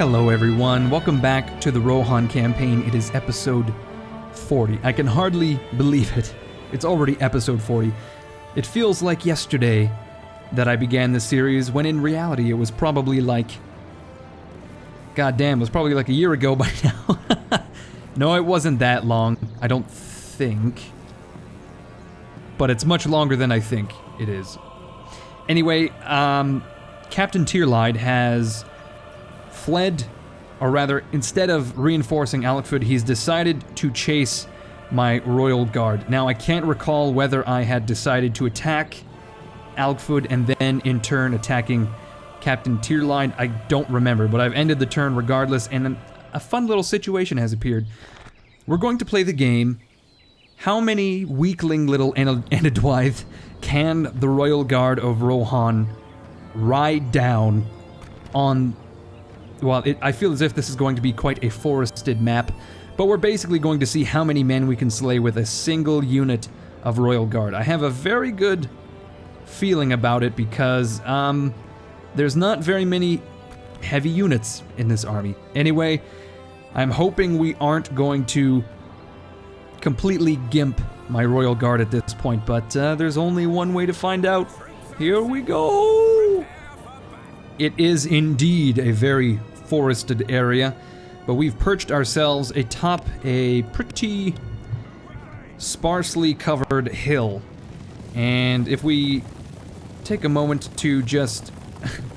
Hello everyone, welcome back to the Rohan campaign. It is episode 40. I can hardly believe it. It's already episode 40. It feels like yesterday that I began this series, when in reality it was probably like... goddamn, it was probably like a year ago by now. No, it wasn't that long, I don't think. But it's much longer than I think it is. Anyway, Captain Tierlide has fled, or rather, instead of reinforcing Alkford, he's decided to chase my royal guard. Now, I can't recall whether I had decided to attack Alkford and then, in turn, attacking Captain Tierlide. I don't remember, but I've ended the turn regardless, and a fun little situation has appeared. We're going to play the game, how many weakling little Enedwythe can the Royal Guard of Rohan ride down on... well, I feel as if this is going to be quite a forested map, but we're basically going to see how many men we can slay with a single unit of Royal Guard. I have a very good feeling about it because there's not very many heavy units in this army. Anyway, I'm hoping we aren't going to completely gimp my Royal Guard at this point, but there's only one way to find out. Here we go! It is indeed a very forested area, but we've perched ourselves atop a pretty sparsely covered hill. And if we take a moment to just...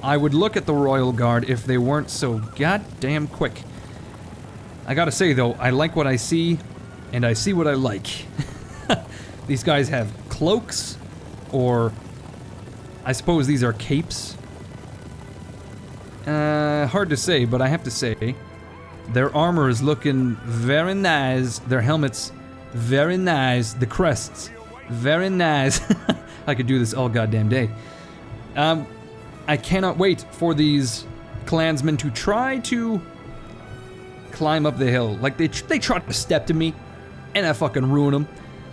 I would look at the Royal Guard if they weren't so goddamn quick. I gotta say though, I like what I see, and I see what I like. These guys have cloaks, or I suppose these are capes. Hard to say, but I have to say, their armor is looking very nice. Their helmets, very nice. The crests, very nice. I could do this all goddamn day. I cannot wait for these clansmen to try to climb up the hill. Like, they try to step to me, and I fucking ruin them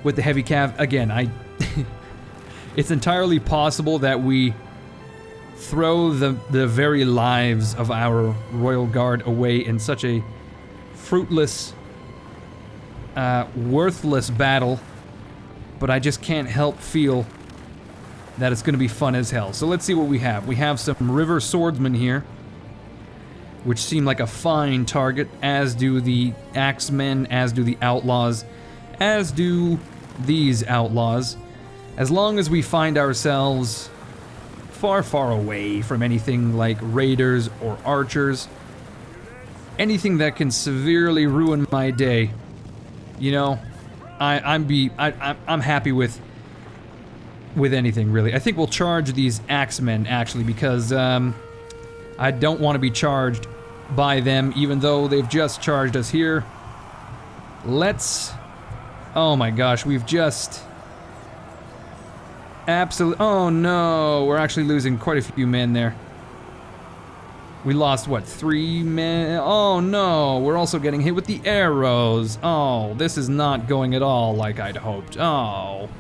with the heavy cav. Again, it's entirely possible that we throw the very lives of our Royal Guard away in such a fruitless, worthless battle, but I just can't help feel that it's gonna be fun as hell. So let's see what we have. We have some river swordsmen here, which seem like a fine target, as do the axemen, as do the outlaws, as do these outlaws. As long as we find ourselves far, far away from anything like raiders or archers, anything that can severely ruin my day, you know, I'm happy with anything really. I think we'll charge these axemen actually because I don't want to be charged by them, even though they've just charged us here. Let's... oh my gosh, we've just... absolutely... oh no, we're actually losing quite a few men there. We lost, what, 3 men? Oh no, we're also getting hit with the arrows. Oh, this is not going at all like I'd hoped. Oh.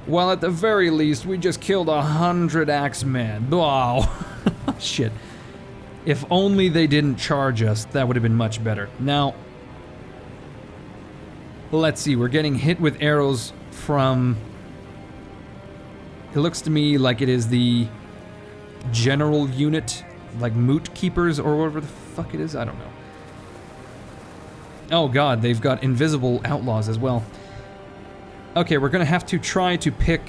Well, at the very least, we just killed 100 axemen. Wow. Shit. If only they didn't charge us, that would have been much better. Now, let's see, we're getting hit with arrows from... it looks to me like it is the general unit, like moot keepers or whatever the fuck it is, I don't know. Oh god, they've got invisible outlaws as well. Okay, we're gonna have to try to pick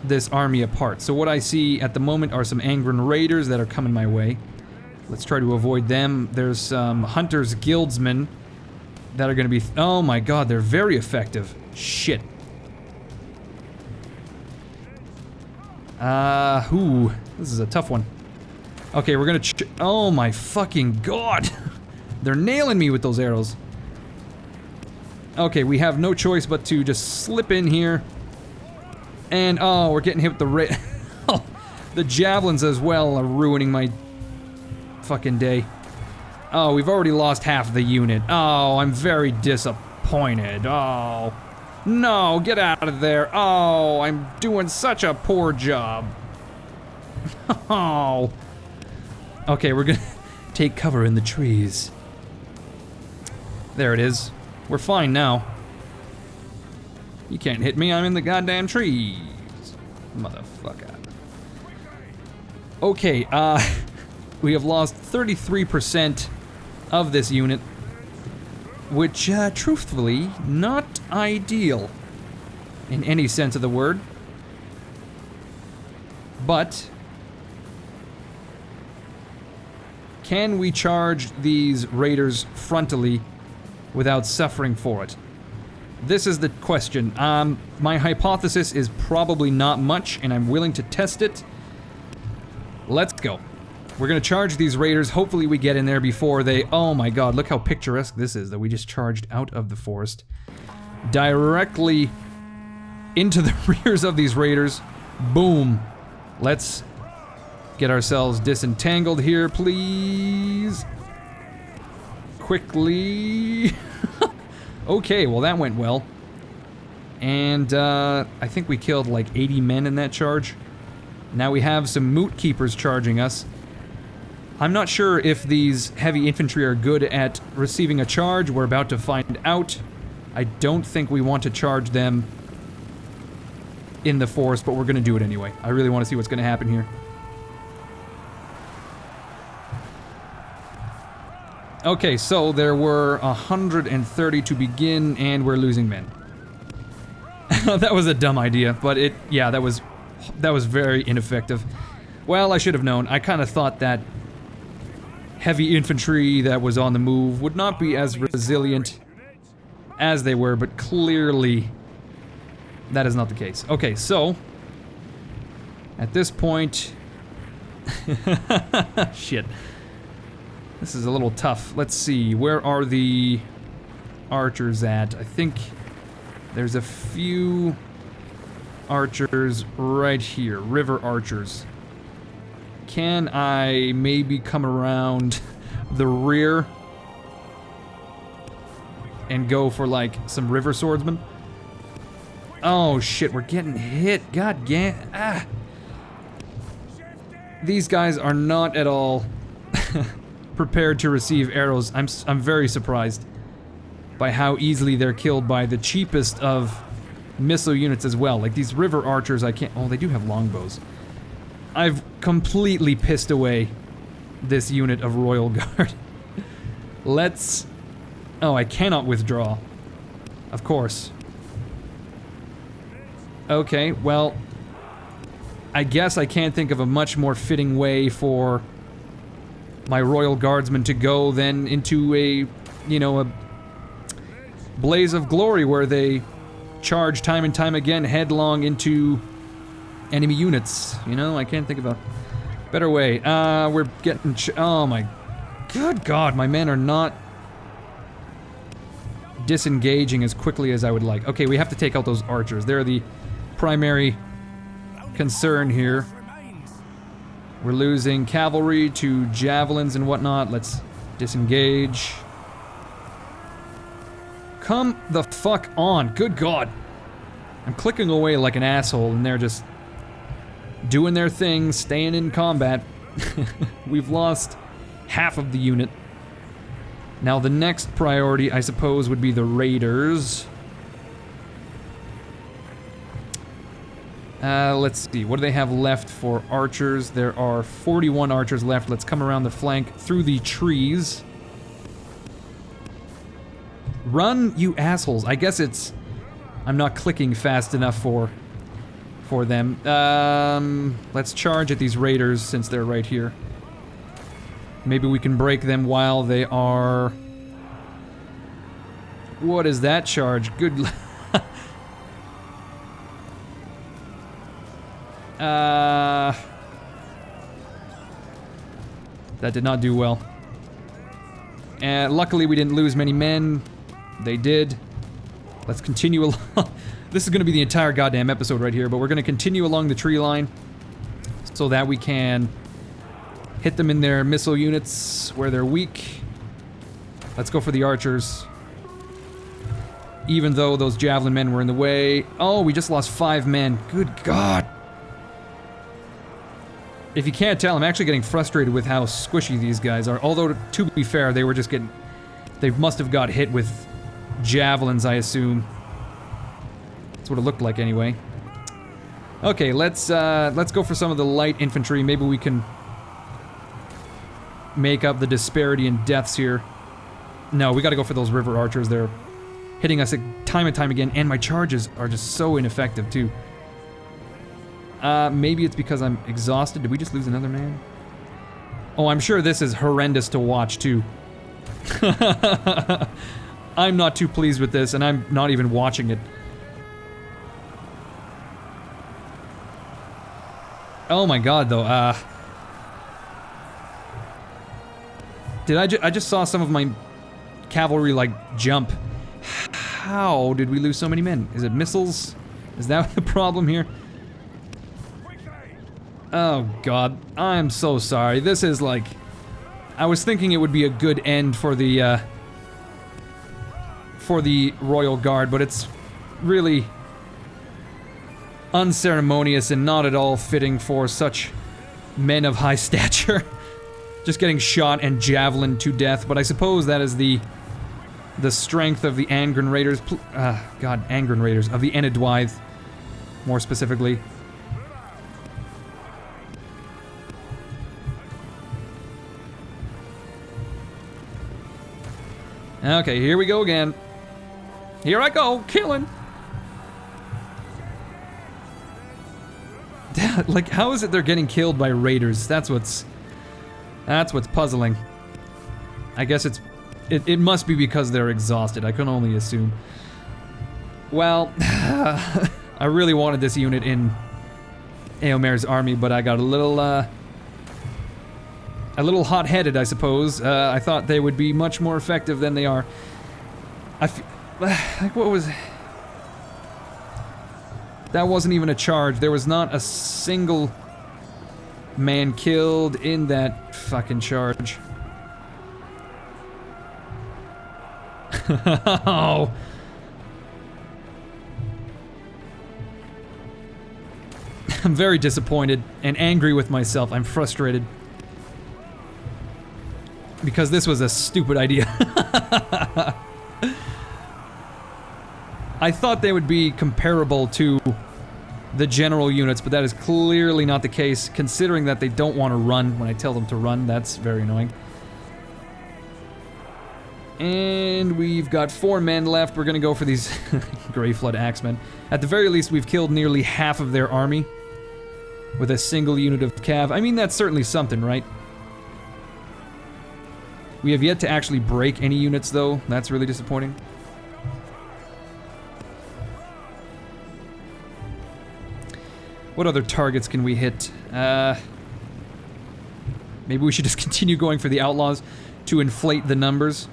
this army apart. So what I see at the moment are some Angren raiders that are coming my way. Let's try to avoid them. There's some Hunter's Guildsmen that are gonna be... oh my god, they're very effective. Shit. This is a tough one. Okay, we're gonna oh my fucking god! They're nailing me with those arrows. Okay, we have no choice but to just slip in here. And, oh, we're getting hit with the oh, the javelins as well are ruining my fucking day. Oh, we've already lost half of the unit. Oh, I'm very disappointed. Oh. No, get out of there. Oh, I'm doing such a poor job. Oh. Okay, we're gonna Take cover in the trees. There it is. We're fine now. You can't hit me, I'm in the goddamn trees. Motherfucker. Okay, we have lost 33% of this unit, which, truthfully, not ideal in any sense of the word. But can we charge these raiders frontally without suffering for it? This is the question. My hypothesis is probably not much, and I'm willing to test it. Let's go. We're gonna charge these raiders. Hopefully we get in there before they... Oh my god, look how picturesque this is, that we just charged out of the forest. Directly into the rears of these raiders. Boom. Let's get ourselves disentangled here, please. Quickly. Okay, well that went well. And I think we killed like 80 men in that charge. Now we have some moot keepers charging us. I'm not sure if these heavy infantry are good at receiving a charge. We're about to find out. I don't think we want to charge them in the forest, but we're gonna do it anyway. I really want to see what's gonna happen here. Okay, so there were 130 to begin, and we're losing men. That was a dumb idea, but yeah, that was very ineffective. Well, I should have known. I kind of thought that heavy infantry that was on the move would not be as resilient as they were, but clearly that is not the case. Okay, so at this point... Shit. This is a little tough. Let's see, where are the archers at? I think there's a few archers right here, river archers. Can I maybe come around the rear and go for like some river swordsmen? Oh shit, we're getting hit. God damn. Ah. These guys are not at all prepared to receive arrows. I'm very surprised by how easily they're killed by the cheapest of missile units as well. Like these river archers, I can't... Oh, they do have longbows. I've completely pissed away this unit of Royal Guard. Let's... Oh, I cannot withdraw. Of course. Okay, well... I guess I can't think of a much more fitting way for my Royal Guardsmen to go than into a, you know, a blaze of glory where they charge time and time again headlong into enemy units. You know, I can't think of a better way. We're getting oh my good god, my men are not disengaging as quickly as I would like. Okay, we have to take out those archers. They're the primary concern here. We're losing cavalry to javelins and whatnot. Let's disengage. Come the fuck on. Good god. I'm clicking away like an asshole and they're just doing their thing, staying in combat. We've lost half of the unit. Now the next priority, I suppose, would be the raiders. Let's see, what do they have left for archers? There are 41 archers left. Let's come around the flank through the trees. Run, you assholes. I guess it's... I'm not clicking fast enough for them. Let's charge at these raiders since they're right here. Maybe we can break them while they are... What is that charge? Good... That did not do well. And luckily we didn't lose many men. They did. Let's continue along. This is gonna be the entire goddamn episode right here, but we're gonna continue along the tree line so that we can hit them in their missile units where they're weak. Let's go for the archers. Even though those javelin men were in the way. Oh, we just lost 5 men. Good god. If you can't tell, I'm actually getting frustrated with how squishy these guys are. Although, to be fair, they were just getting... They must have got hit with javelins, I assume. That's what it looked like, anyway. Okay, let's go for some of the light infantry. Maybe we can make up the disparity in deaths here. No, we gotta go for those river archers. They're hitting us time and time again, and my charges are just so ineffective, too. Maybe it's because I'm exhausted. Did we just lose another man? Oh, I'm sure this is horrendous to watch, too. I'm not too pleased with this, and I'm not even watching it. Oh my god, though, I just saw some of my cavalry, like, jump. How did we lose so many men? Is it missiles? Is that the problem here? Oh god, I'm so sorry. This is like... I was thinking it would be a good end for the Royal Guard, but it's really unceremonious and not at all fitting for such men of high stature. Just getting shot and javelined to death, but I suppose that is the strength of the Angren Raiders, Angren Raiders, of the Enedwythe, more specifically. Okay, here we go again. Here I go, killing. Like, how is it they're getting killed by raiders? That's what's puzzling. I guess it must be because they're exhausted. I can only assume. Well, I really wanted this unit in Eomer's army, but I got a little hot-headed, I suppose. I thought they would be much more effective than they are. Like, what was... That wasn't even a charge. There was not a single man killed in that fucking charge. Oh. I'm very disappointed and angry with myself. I'm frustrated. Because this was a stupid idea. I thought they would be comparable to the general units, but that is clearly not the case, considering that they don't want to run when I tell them to run. That's very annoying. And we've got 4 men left. We're gonna go for these Grey Flood Axemen. At the very least, we've killed nearly half of their army with a single unit of cav. I mean, that's certainly something, right? We have yet to actually break any units, though. That's really disappointing. What other targets can we hit? Maybe we should just continue going for the outlaws to inflate the numbers.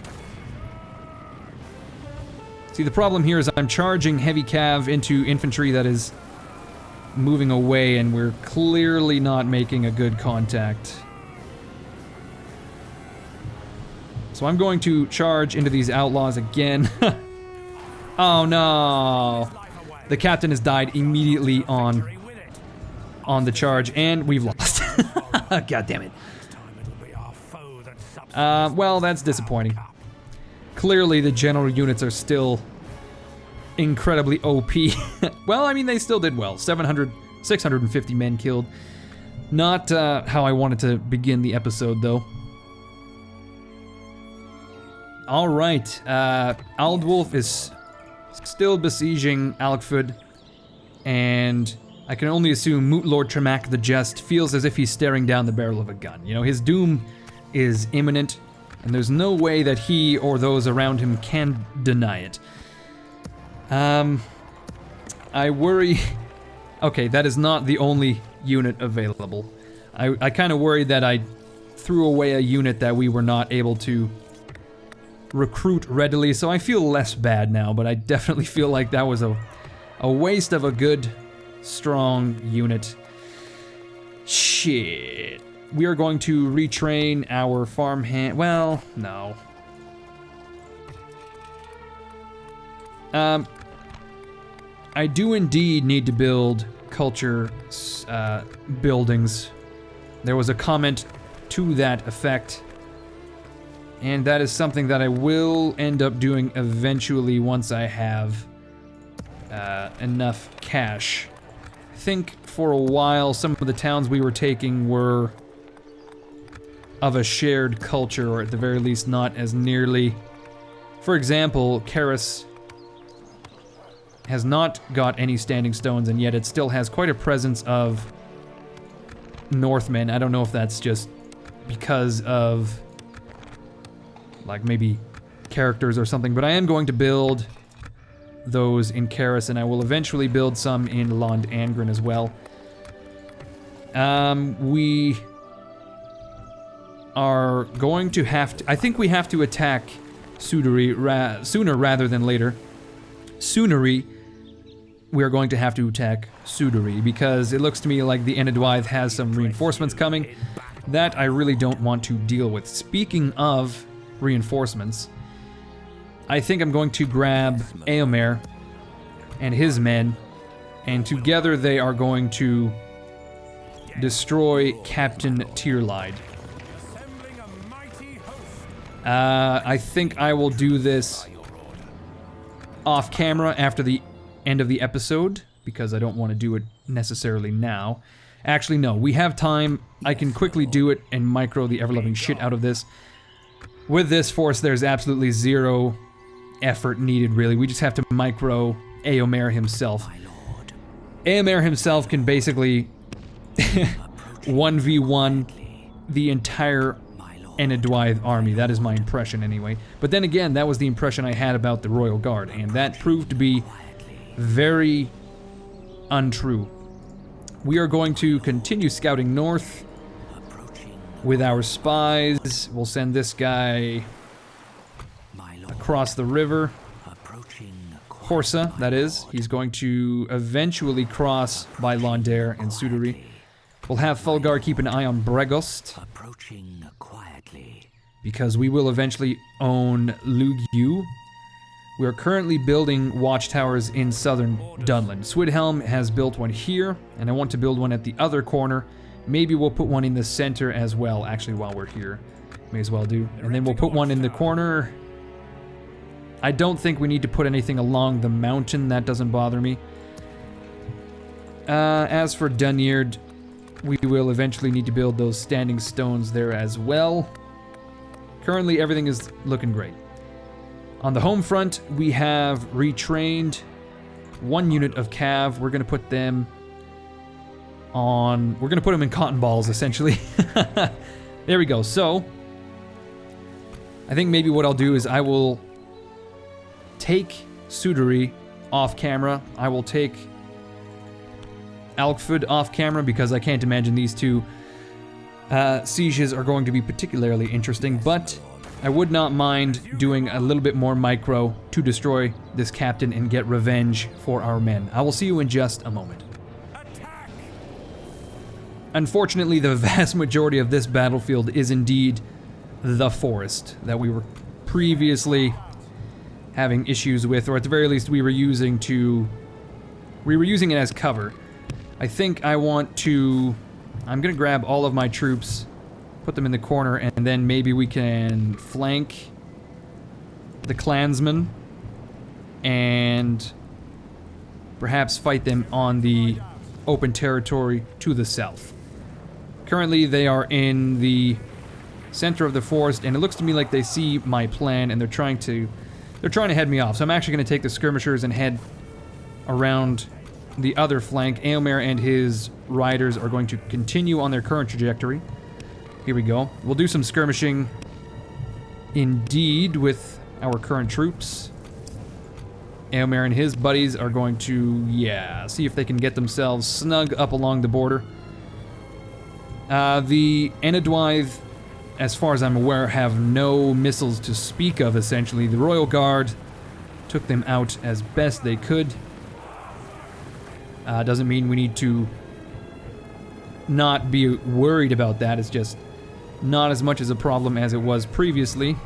See, the problem here is I'm charging heavy cav into infantry that is moving away, and we're clearly not making a good contact. So I'm going to charge into these outlaws again. Oh no! The captain has died immediately on the charge, and we've lost. God damn it. Well, that's disappointing. Clearly, the general units are still incredibly OP. Well, I mean, they still did well. 650 men killed. Not how I wanted to begin the episode, though. Alright, Aldwulf is still besieging Alkford, and I can only assume Moot Lord Tremak the Just feels as if he's staring down the barrel of a gun. You know, his doom is imminent, and there's no way that he or those around him can deny it. I worry... Okay, that is not the only unit available. I kind of worried that I threw away a unit that we were not able to recruit readily, so I feel less bad now, but I definitely feel like that was a waste of a good, strong unit. Shit. We are going to retrain our farmhand. Well, no. I do indeed need to build culture buildings There was a comment to that effect. And that is something that I will end up doing eventually once I have enough cash. I think for a while some of the towns we were taking were of a shared culture, or at the very least not as nearly. For example, Karis has not got any standing stones, and yet it still has quite a presence of Northmen. I don't know if that's just because of, like, maybe characters or something, but I am going to build those in Karis, and I will eventually build some in Lond Angren as well. We are going to have to, I think we have to attack Suderi sooner rather than later. Sooneri, we are going to have to attack Suderi, because it looks to me like the Enedwythe has some reinforcements coming that I really don't want to deal with. Speaking of reinforcements, I think I'm going to grab Eomer and his men, and together they are going to destroy Captain Tyrlide. I think I will do this off camera after the end of the episode, because I don't want to do it necessarily now. Actually, no, we have time. I can quickly do it and micro the ever-loving shit out of this. With this force, there's absolutely zero effort needed, really. We just have to micro Eomer himself. Eomer himself can basically 1v1 the entire Enedwythe army. That is my impression, anyway. But then again, that was the impression I had about the Royal Guard, and that proved to be very untrue. We are going to continue scouting north with our spies. We'll send this guy across the river. Horsa, that is. He's going to eventually cross by Londare and Suderi. We'll have Fulgar keep an eye on Bregost, because we will eventually own Lugyu. We are currently building watchtowers in southern Dunland. Swidhelm has built one here, and I want to build one at the other corner. Maybe we'll put one in the center as well, actually, while we're here. May as well do. And then we'll put one in the corner. I don't think we need to put anything along the mountain. That doesn't bother me. As for Dunyard, we will eventually need to build those standing stones there as well. Currently, everything is looking great. On the home front, we have retrained one unit of Cav. We're going to put them on... We're going to put them in cotton balls, essentially. There we go. So, I think maybe what I'll do is I will take Suderi off camera. I will take Alkford off camera, because I can't imagine these two sieges are going to be particularly interesting, but I would not mind doing a little bit more micro to destroy this captain and get revenge for our men. I will see you in just a moment. Unfortunately, the vast majority of this battlefield is indeed the forest that we were previously having issues with, or at the very least we were using it as cover. I think I want to... I'm gonna grab all of my troops, put them in the corner, and then maybe we can flank the clansmen and perhaps fight them on the open territory to the south. Currently, they are in the center of the forest, and it looks to me like they see my plan, and they're trying to head me off. So I'm actually going to take the skirmishers and head around the other flank. Eomer and his riders are going to continue on their current trajectory. Here we go. We'll do some skirmishing indeed with our current troops. Eomer and his buddies are going to, see if they can get themselves snug up along the border. The Enedwythe, as far as I'm aware, have no missiles to speak of, essentially. The Royal Guard took them out as best they could. Doesn't mean we need to not be worried about that. It's just not as much as a problem as it was previously.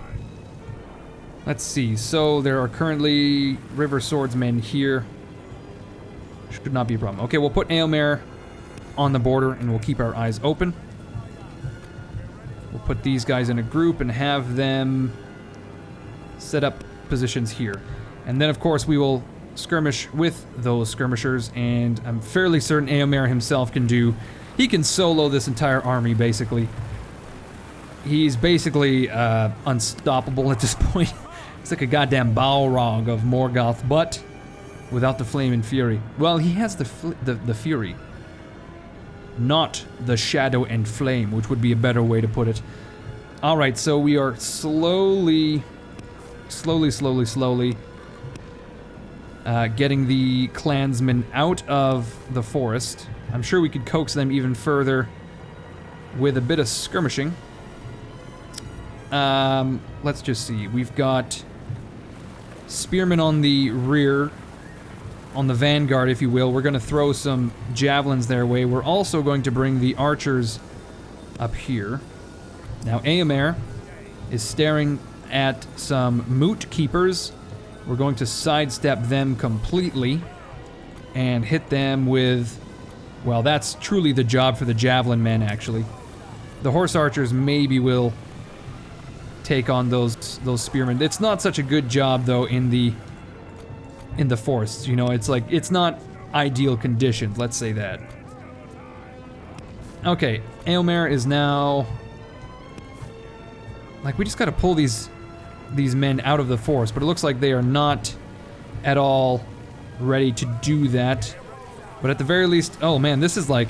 Let's see. So there are currently river swordsmen here. Should not be a problem. Okay, we'll put Eomer on the border and we'll keep our eyes open. We'll put these guys in a group and have them set up positions here. And then, of course, we will skirmish with those skirmishers, and I'm fairly certain Eomer himself can do... He can solo this entire army, basically. He's basically unstoppable at this point. It's like a goddamn Balrog of Morgoth, but without the flame and fury. Well, he has the fury. Not the shadow and flame, which would be a better way to put it. Alright, so we are slowly getting the clansmen out of the forest. I'm sure we could coax them even further with a bit of skirmishing. Let's just see. We've got spearmen on the rear, on the vanguard, if you will. We're going to throw some javelins their way. We're also going to bring the archers up here. Now, Eomer is staring at some moot keepers. We're going to sidestep them completely and hit them with... Well, that's truly the job for the javelin men, actually. The horse archers maybe will take on those spearmen. It's not such a good job, though, in the forests. You know, it's like, it's not ideal conditions, let's say that. Okay, Eomer is now... Like, we just gotta pull these men out of the forest, but it looks like they are not at all ready to do that. But at the very least, oh man, this is like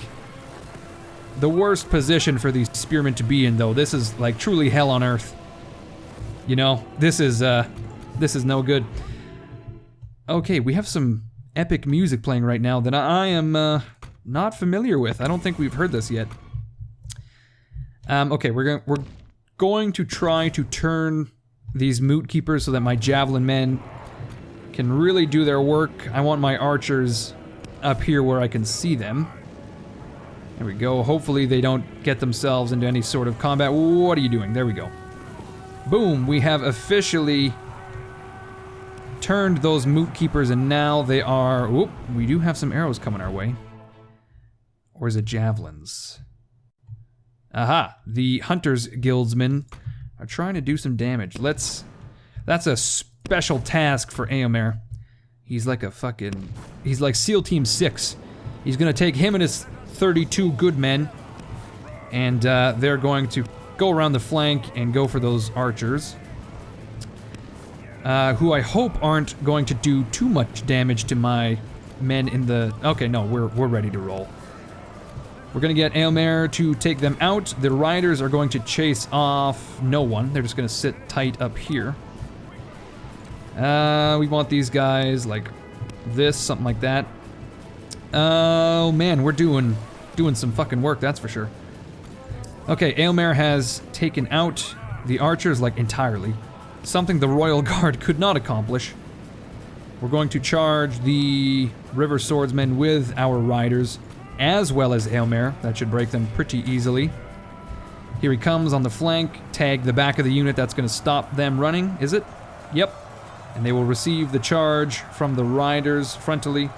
the worst position for these spearmen to be in, though. This is like truly hell on earth. You know, this is no good. Okay, we have some epic music playing right now that I am not familiar with. I don't think we've heard this yet. Okay, we're going to try to turn these moot keepers so that my javelin men can really do their work. I want my archers up here where I can see them. There we go. Hopefully they don't get themselves into any sort of combat. What are you doing? There we go. Boom! We have officially turned those moot keepers, and now they are... Whoop! We do have some arrows coming our way. Or is it javelins? Aha! The Hunters Guildsmen are trying to do some damage. That's a special task for Eomer. He's like a fucking... He's like SEAL Team 6. He's gonna take him and his 32 good men, and they're going to go around the flank and go for those archers. Who I hope aren't going to do too much damage to my men in the... Okay, no, we're ready to roll. We're gonna get Eomer to take them out. The riders are going to chase off no one. They're just gonna sit tight up here. We want these guys like this, something like that. Oh man, we're doing some fucking work, that's for sure. Okay, Eomer has taken out the archers like entirely. Something the Royal Guard could not accomplish. We're going to charge the River Swordsmen with our riders, as well as Eomer. That should break them pretty easily. Here he comes on the flank. Tag the back of the unit. That's going to stop them running, is it? Yep. And they will receive the charge from the riders frontally.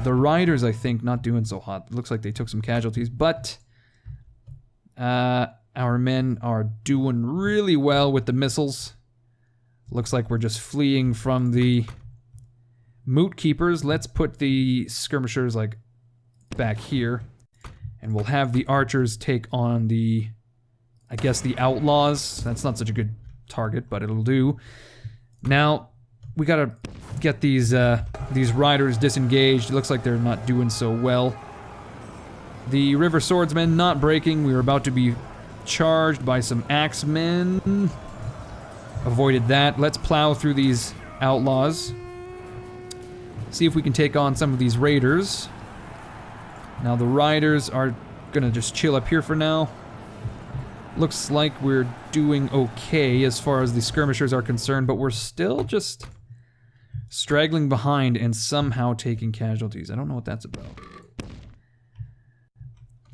The riders, I think, not doing so hot. Looks like they took some casualties, but our men are doing really well with the missiles. Looks like we're just fleeing from the moot keepers. Let's put the skirmishers like back here, and we'll have the archers take on the, I guess, the outlaws. That's not such a good target, but it'll do. Now we gotta get these riders disengaged. It looks like they're not doing so well. The River Swordsmen not breaking. We were about to be charged by some axemen. Avoided that. Let's plow through these outlaws. See if we can take on some of these raiders. Now the riders are gonna just chill up here for now. Looks like we're doing okay as far as the skirmishers are concerned, but we're still just straggling behind and somehow taking casualties. I don't know what that's about.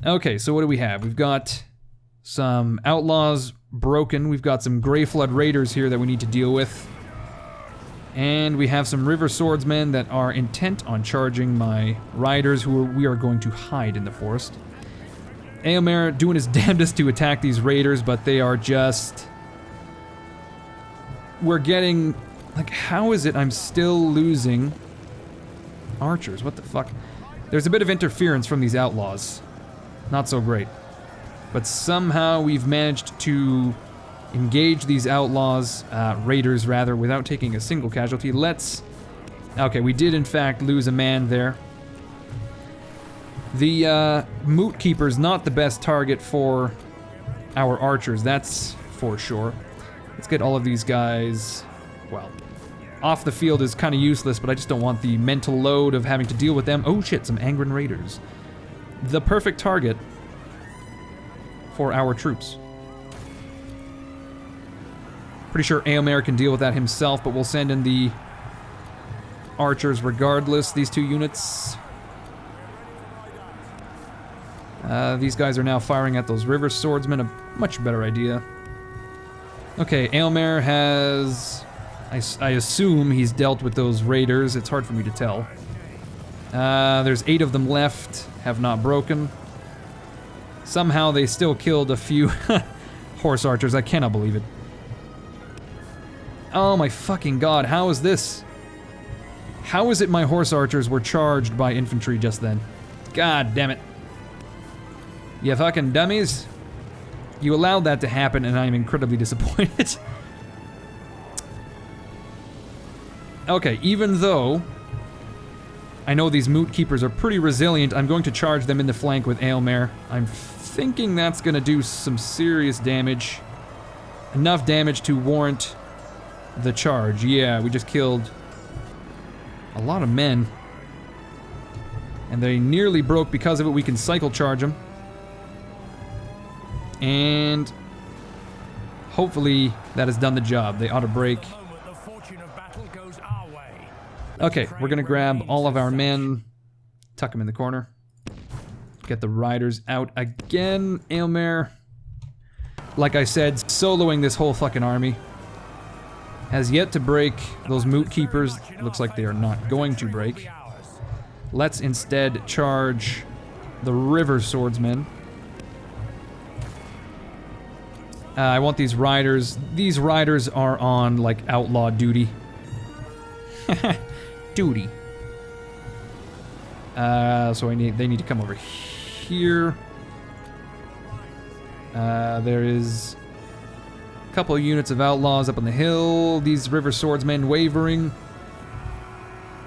Okay, so what do we have? We've got some outlaws broken. We've got some Grey Flood raiders here that we need to deal with. And we have some River Swordsmen that are intent on charging my riders, who we are going to hide in the forest. Eomer doing his damnedest to attack these raiders, but they are just... We're getting... Like, how is it I'm still losing archers? What the fuck? There's a bit of interference from these outlaws. Not so great. But somehow we've managed to engage these outlaws, raiders rather, without taking a single casualty. Let's... Okay, we did in fact lose a man there. The moot keeper's not the best target for our archers, that's for sure. Let's get all of these guys, well, off the field is kind of useless, but I just don't want the mental load of having to deal with them. Oh shit, some Angren raiders. The perfect target for our troops. Pretty sure Eomer can deal with that himself, but we'll send in the archers regardless, these two units. These guys are now firing at those river swordsmen, a much better idea. Okay, Eomer has... I assume he's dealt with those raiders, it's hard for me to tell. There's 8 of them left, have not broken. Somehow they still killed a few horse archers, I cannot believe it. Oh my fucking god, how is this? How is it my horse archers were charged by infantry just then? God damn it. You fucking dummies. You allowed that to happen and I am incredibly disappointed. Okay, even though I know these moot keepers are pretty resilient, I'm going to charge them in the flank with Eomer. I'm thinking that's gonna do some serious damage. Enough damage to warrant the charge. Yeah, we just killed a lot of men. And they nearly broke because of it. We can cycle charge them. And hopefully that has done the job. They ought to break. Okay, we're gonna grab all of our men, tuck them in the corner, get the riders out again. Eomer, like I said, soloing this whole fucking army. Has yet to break those moot keepers. Looks like they are not going to break. Let's instead charge the river swordsmen. I want these riders. These riders are on, like, outlaw duty. Duty. So they need to come over here. There is a couple of units of outlaws up on the hill. These river swordsmen wavering.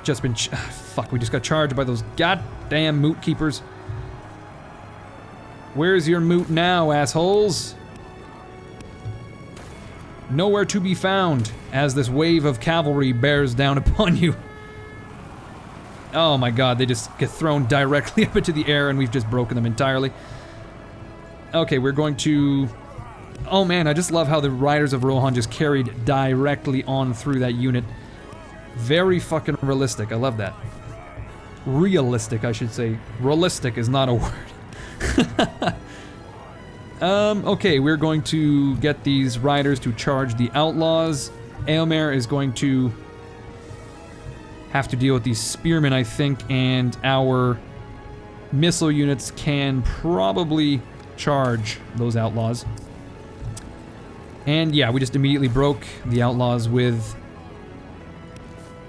Just been... fuck, we just got charged by those goddamn moot keepers. Where's your moot now, assholes? Nowhere to be found as this wave of cavalry bears down upon you. Oh my god, they just get thrown directly up into the air and we've just broken them entirely. Okay, we're going to... Oh man, I just love how the riders of Rohan just carried directly on through that unit. Very fucking realistic, I love that. Realistic, I should say. Realistic is not a word. Okay, we're going to get these riders to charge the outlaws. Eomer is going to have to deal with these spearmen, I think, and our missile units can probably charge those outlaws. And yeah, we just immediately broke the outlaws with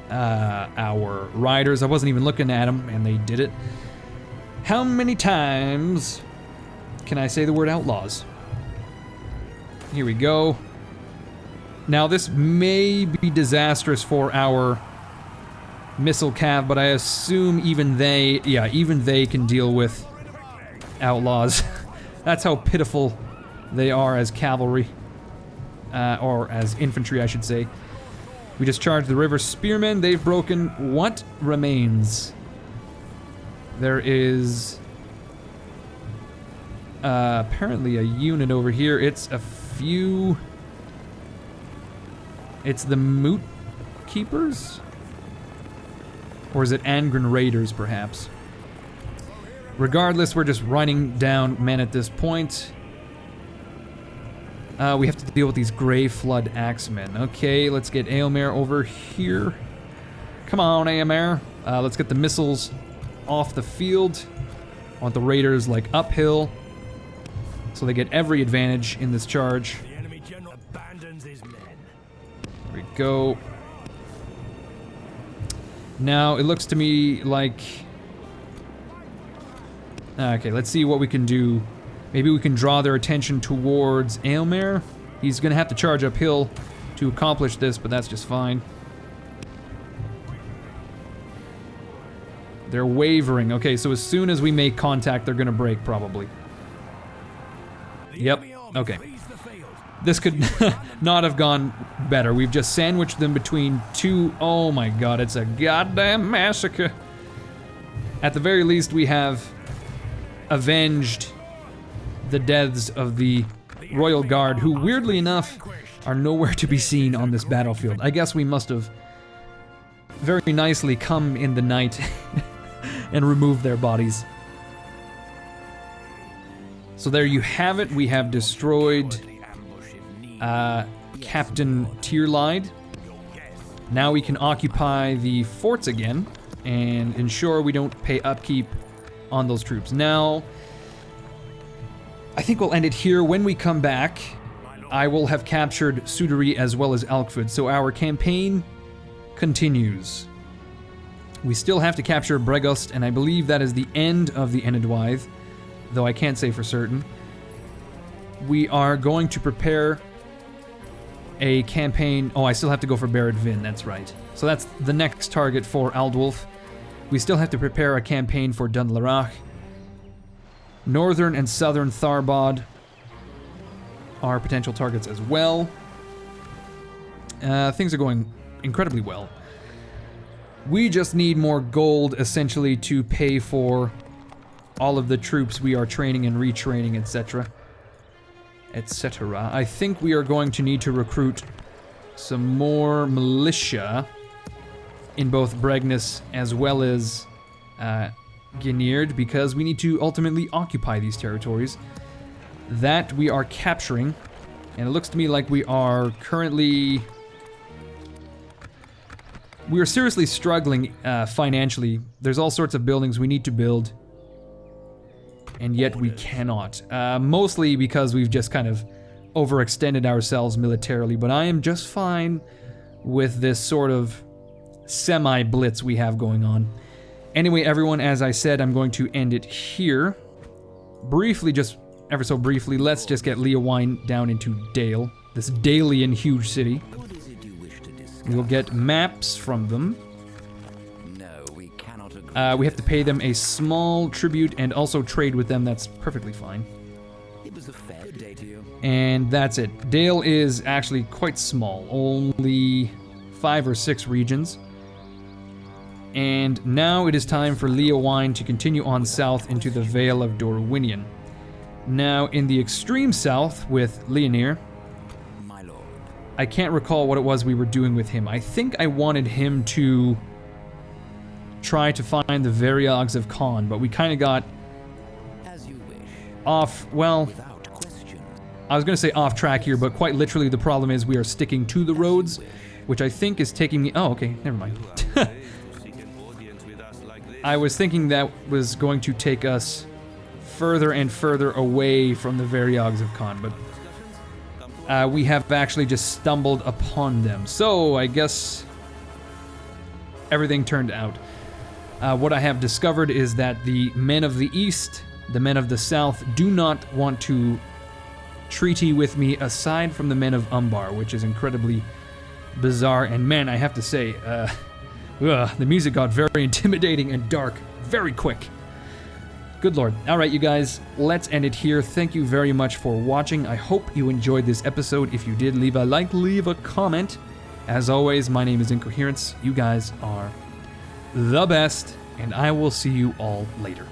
our riders. I wasn't even looking at them, and they did it. How many times can I say the word outlaws? Here we go. Now this may be disastrous for our missile cav, but I assume even they, yeah, even they can deal with outlaws. That's how pitiful they are as cavalry. Or as infantry, I should say. We just charged the river spearmen. They've broken. What remains? There is... apparently a unit over here. It's a few... It's the moot keepers? Or is it Angren raiders, perhaps? Regardless, we're just running down men at this point. We have to deal with these Grey Flood Axemen. Okay, let's get Eomer over here. Come on, Eomer. Let's get the missiles off the field. I want the raiders, like, uphill. So they get every advantage in this charge. The enemy general abandons his men. There we go. Now, it looks to me like... Okay, let's see what we can do. Maybe we can draw their attention towards Eomer. He's gonna have to charge uphill to accomplish this, but that's just fine. They're wavering. Okay, so as soon as we make contact, they're gonna break, probably. Yep, okay. This could not have gone better. We've just sandwiched them between two... Oh my god, it's a goddamn massacre. At the very least, we have avenged the deaths of the Royal Guard, who, weirdly enough, are nowhere to be seen on this battlefield. I guess we must have very nicely come in the night and removed their bodies. So there you have it. We have destroyed Captain Tierlide. Now we can occupy the forts again and ensure we don't pay upkeep on those troops. Now, I think we'll end it here. When we come back, I will have captured Sudery as well as Alkford, so our campaign continues. We still have to capture Bregost, and I believe that is the end of the Enedwythe, though I can't say for certain. We are going to prepare a campaign... Oh, I still have to go for Barad Vin, that's right. So that's the next target for Aldwulf. We still have to prepare a campaign for Dunlarach. Northern and Southern Tharbod are potential targets as well. Things are going incredibly well. We just need more gold, essentially, to pay for all of the troops we are training and retraining, etc. etc. I think we are going to need to recruit some more militia in both Bregnus as well as Guinard, because we need to ultimately occupy these territories that we are capturing. And it looks to me like we are currently... We are seriously struggling financially. There's all sorts of buildings we need to build, and yet we cannot. Mostly because we've just kind of overextended ourselves militarily, but I am just fine with this sort of semi-blitz we have going on. Anyway, everyone, as I said, I'm going to end it here. Briefly, just ever so briefly, let's just get Leowine down into Dale, this Dalian huge city. We'll get maps from them. No, we cannot agree. We have to pay them a small tribute and also trade with them. That's perfectly fine. It was a fair day to you. And that's it. Dale is actually quite small, only 5 or 6 regions. And now it is time for Leowine to continue on south into the Vale of Dorwinion. Now, in the extreme south with Leonir, I can't recall what it was we were doing with him. I think I wanted him to try to find the Variogs of Khan, but we kind of got As you wish. off, well, Without question. I was going to say off track here, but quite literally the problem is we are sticking to the roads, which I think is taking me... Oh, okay, never mind. I was thinking that was going to take us further and further away from the Variogs of Khan, but we have actually just stumbled upon them. So I guess everything turned out. What I have discovered is that the men of the East, the men of the South, do not want to treaty with me aside from the men of Umbar, which is incredibly bizarre. And man, I have to say, the music got very intimidating and dark very quick. Good lord. Alright, you guys, let's end it here. Thank you very much for watching. I hope you enjoyed this episode. If you did, leave a like, leave a comment. As always, my name is Incoherence. You guys are the best, and I will see you all later.